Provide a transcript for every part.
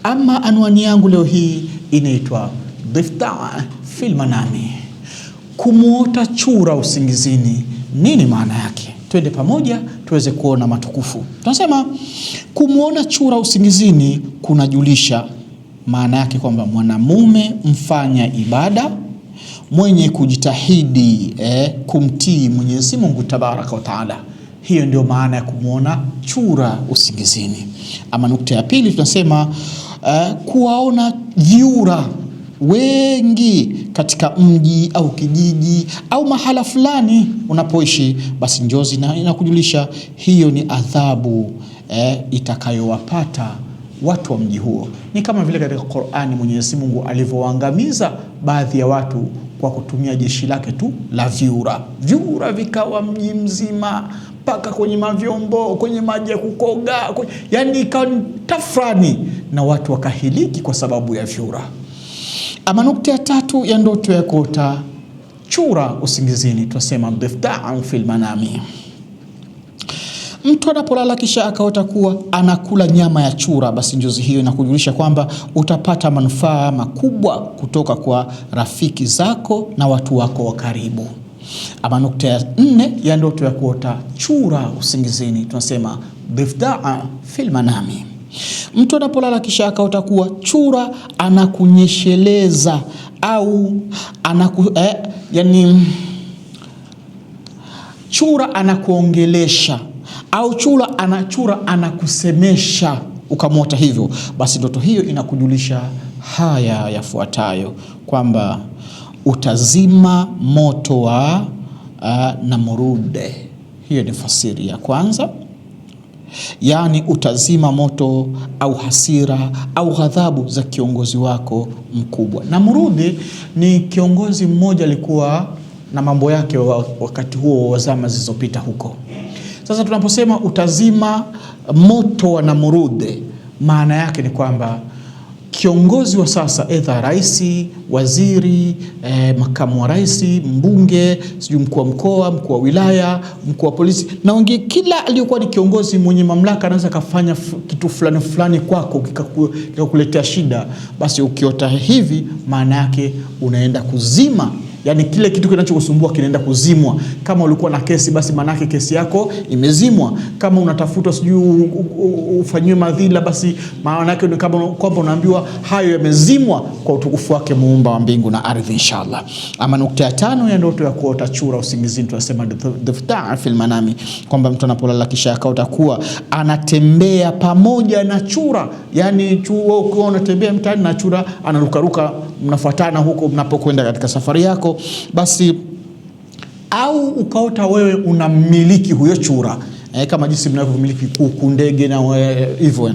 Ama anwani yangu leo hii inaitwa Dhiftaa fil Manami. Kumuota chura usingizini, nini maana yake? Twende pamoja tuweze kuona matukufu. Tunasema kumuona chura usingizini kunajulisha maana yake kwamba mwanamume mfanya ibada mwenye kujitahidi kumtii Mwenyezi Mungu Tabaraka wa Taala. Hiyo ndio maana ya kumuona chura usingizini. Ama nukta ya pili tunasema kuwaona vyura wengi katika mji au kijiji au mahala fulani unapoishi, basi njozi inakujulisha hiyo ni adhabu itakayowapata watu wa mji huo. Ni kama vile katika Qur'ani Mwenyezi Mungu alivyoangamiza baadhi ya watu kwa kutumia jeshi lake tu la vyura. Vyura vikawa mji mzima, mpaka kwenye mavyombo, kwenye maji ya kukoga, yani ikawa tafrani na watu wakahiliki kwa sababu ya vyura. Ama nukta ya tatu ya ndoto ya kuota chura usingizini, tunasema Dhiftaa fil Manami. Mtu anapolala kisha akaota kuwa anakula nyama ya chura, basi njozi hiyo inakujulisha kwamba utapata manufaa makubwa kutoka kwa rafiki zako na watu wako wa karibu. Ama nukta ya 4 ya ndoto ya kuota chura usingizini, tunasema Dhiftaa fil Manami. Mtu anapolala kisha akaota kuwa chura anakunyesheleza au chura anakuongelesha au chura anakusemesha ukamwota hivyo, basi ndoto hiyo inakujulisha haya yafuatayo, kwamba utazima moto wa Namurude. Hiyo ni fasiri ya kwanza, yaani utazima moto au hasira au ghadhabu za kiongozi wako mkubwa. Namurude ni kiongozi mmoja alikuwa na mambo yake wakati huo wa zama zilizopita huko. Sasa tunaposema utazima moto wa Namurude, maana yake ni kwamba kiongozi wa sasa, edha raisi, waziri, makamu wa raisi, mbunge, sijui mkuu wa mkoa, mkuu wa wilaya, mkuu wa polisi na wengine, kila aliyokuwa ni kiongozi mwenye mamlaka anaweza kufanya kitu fulani fulani kwako kikakuletea shida, basi ukiota hivi maana yake unaenda kuzima, yani kile kitu kinachokusumbua kinaenda kuzimwa. Kama ulikuwa na kesi, basi manake kesi yako imezimwa. Kama unatafuta sijui ufanywe madhila, basi maana yake ni kama kwamba unaambiwa hayo yamezimwa kwa utukufu wake muumba wa mbingu na ardhi, inshallah. Ama nukta ya 5 ya ndoto ya kuota chura usingizini, tunasema Dhiftaa fil Manami, kwamba mtu anapolala kisha akaota kuwa anatembea pamoja na chura, yani ukiwa unatembea mtaani na chura anarukaruka, mnafuatana huko mnapokwenda katika safari yako, basi au ukaota wewe unamiliki huyo chura, kama jinsi mnavyomiliki kuku, ndege na hivyo,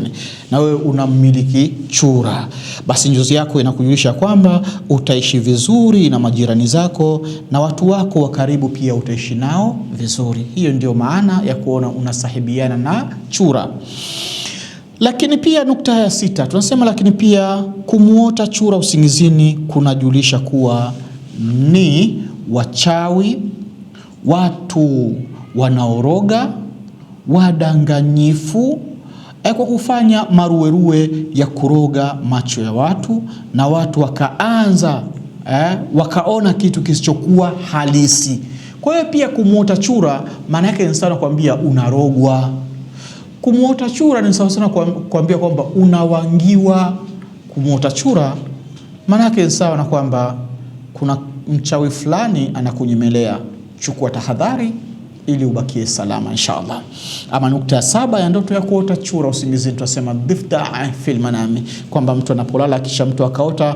na wewe unamiliki chura, basi njozi yako inakujulisha kwamba utaishi vizuri na majirani zako na watu wako wa karibu pia utaishi nao vizuri. Hiyo ndio maana ya kuona unasahibiana na chura. Lakini pia nukta ya 6 tunasema, lakini pia kumuota chura usingizini kunajulisha kuwa ni wachawi, watu wanaoroga, wadanganyifu, kwa kufanya maruweruwe ya kuroga macho ya watu, na watu wakaanza wakaona kitu kisichokuwa halisi. Kwa hiyo pia kumuota chura maana yake ni sawa kuambia unarogwa. Kumuota chura ni sawa sana kuambia kwamba unawangiwa. Kumuota chura maana yake ni sawa na kwamba kuna mchawi fulani anakunyemelea. Chukua tahadhari ili ubakie salama, inshallah. Ama nukta ya 7 ya ndoto ya kuota chura usingizini, tunasema Dhiftaa fil Manami, kwamba mtu anapolala kisha mtu akaota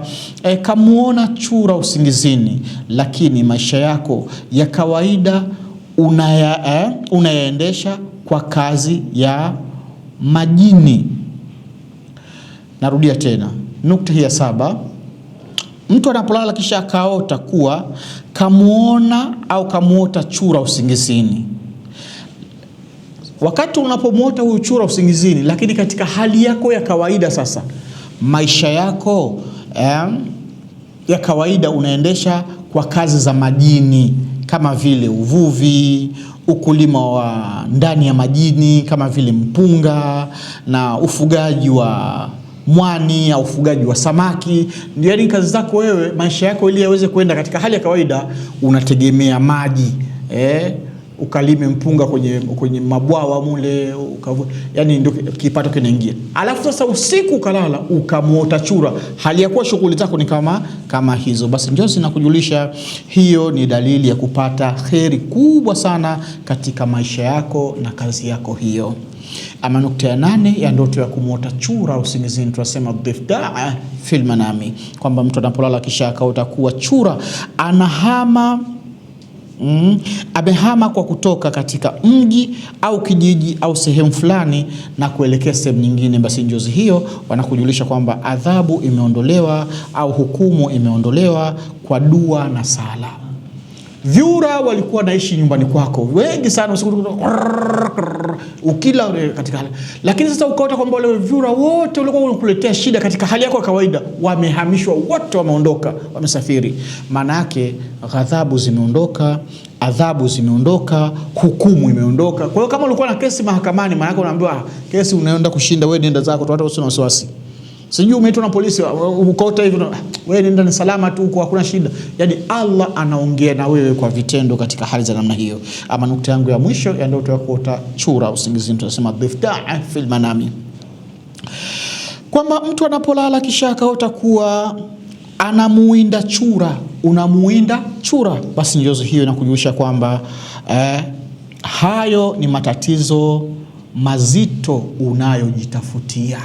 kamuona chura usingizini, lakini maisha yako ya kawaida unayaendesha kwa kazi ya majini. Narudia tena nukta hii ya 7, mtu anapolala kisha akaota kuwa kamuona au kamuota chura usingizini. Wakati unapomuota huyu chura usingizini, lakini katika hali yako ya kawaida, sasa maisha yako ya kawaida unaendesha kwa kazi za majini, kama vile uvuvi, ukulima wa ndani ya majini kama vile mpunga na ufugaji wa mwani au ufugaji wa samaki. Ndio, yani kazi zako wewe, maisha yako ili yaweze kwenda katika hali ya kawaida, unategemea maji. Ukalime mpunga kwenye mabwawa mule, yani ndio kipato kinaingia. Alafu sasa usiku ukalala ukamuota chura, hali ya kuwa shughuli zako ni kama hizo, basi ndio zinakujulisha hiyo ni dalili ya kupata kheri kubwa sana katika maisha yako na kazi yako hiyo. Ama nukta ya 8 ya ndoto ya kumuota chura usingizini, tunasema dhifdaa fil manami, kwamba mtu anapolala kisha akaota kuwa chura anahama amehama kwa kutoka katika mji au kijiji au sehemu fulani na kuelekea sehemu nyingine, basi njozi hiyo wanakujulisha kwamba adhabu imeondolewa au hukumu imeondolewa kwa dua na sala. Vyura walikuwa naishi nyumbani kwako wengi sana, ukila katika hali, lakini sasa ukaota kwamba wale vyura wote walikuwa wanakuletea shida katika hali yako ya kawaida wamehamishwa, wote wameondoka, wamesafiri. Maana yake ghadhabu zimeondoka, adhabu zimeondoka, hukumu imeondoka. Kwa hiyo kama ulikuwa na kesi mahakamani, maana yake unaambiwa kesi unaenda kushinda, wewe nenda zako, hata usina wasiwasi. Sijui umeitwa na polisi ukota hivi, wewe nenda, ni salama tu huko, hakuna shida. Yani Allah anaongea na wewe kwa vitendo katika hali za namna hiyo. Ama nukta yangu ya mwisho ya ndoto ya kuota chura usingizini, tunasema dhifdaa fil manami, kwamba mtu anapolala kisha akaota kuwa anamuinda chura, unamuinda chura, basi njozi hiyo inakujulisha kwamba hayo ni matatizo mazito unayojitafutia.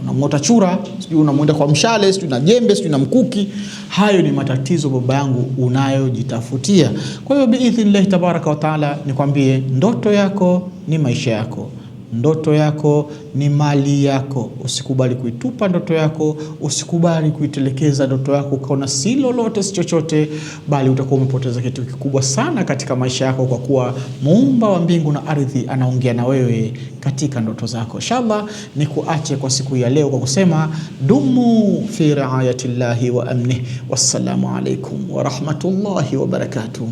Unamuota chura, sijui unamuinda kwa mshale, sijui na jembe, sijui na mkuki, hayo ni matatizo baba yangu unayojitafutia. Kwa hiyo biidhnillah tabaraka wa taala nikwambie, ndoto yako ni maisha yako, ndoto yako ni mali yako. Usikubali kuitupa ndoto yako, usikubali kuitelekeza ndoto yako ukaona si lolote si chochote, bali utakuwa umepoteza kitu kikubwa sana katika maisha yako, kwa kuwa Muumba wa mbingu na ardhi anaongea na wewe katika ndoto zako. Inshallah ni kuache kwa siku ya leo kwa kusema dumu fi riayatillahi wa amnih. Wassalamu alaikum wa rahmatullahi wa barakatuh.